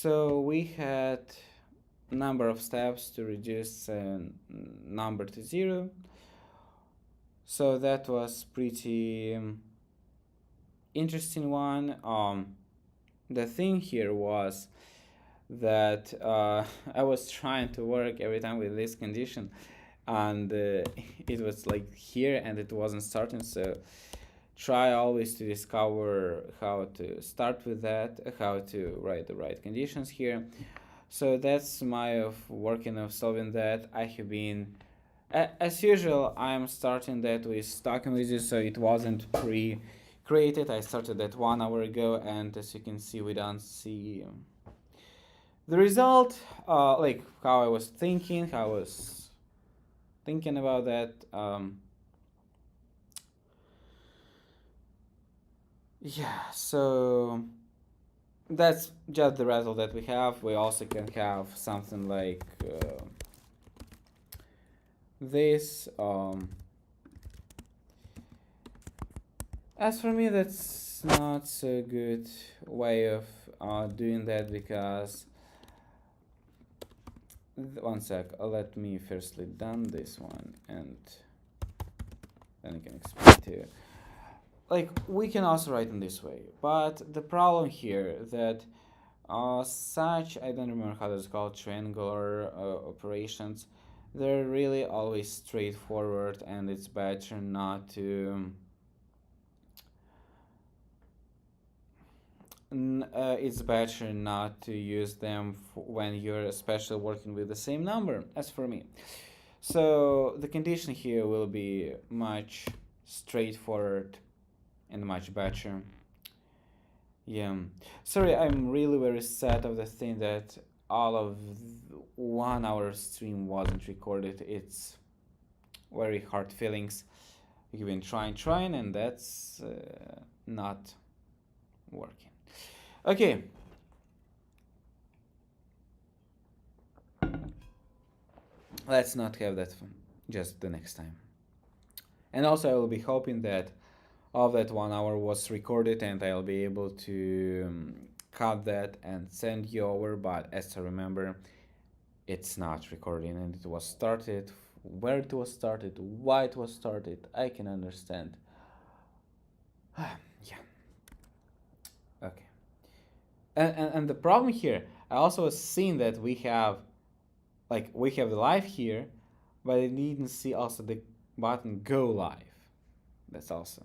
So we had number of steps to reduce number to 0. So that was pretty interesting one. The thing here was that I was trying to work every time with this condition, and it was like here and it wasn't starting. So try always to discover how to start with that, how to write the right conditions here. So that's my of working of solving that. I have been, as usual, I'm starting that with stock images, so it wasn't pre-created. I started that 1 hour ago, and as you can see, we don't see the result, like how I was thinking, about that. Yeah, so that's just the result that we have. We also can have something like this. As for me, that's not so good way of doing that, because one sec, let me firstly done this one and then I can explain to you. Like, we can also write in this way, but the problem here that such, I don't remember how it's called, triangular operations, they're really always straightforward, and it's better not to use them when you're especially working with the same number, as for me. So the condition here will be much straightforward and much better. Yeah, sorry, I'm really very sad of the thing that all of 1 hour stream wasn't recorded. It's very hard feelings. You've been trying, and that's not working. Okay. Let's not have that just the next time. And also I will be hoping that all that 1 hour was recorded, and I'll be able to cut that and send you over, but as I remember, it's not recording, and it was started, where it was started, why it was started, I can understand. Yeah. Okay. And the problem here, I also seen that we have the live here, but I didn't see also the button go live. That's also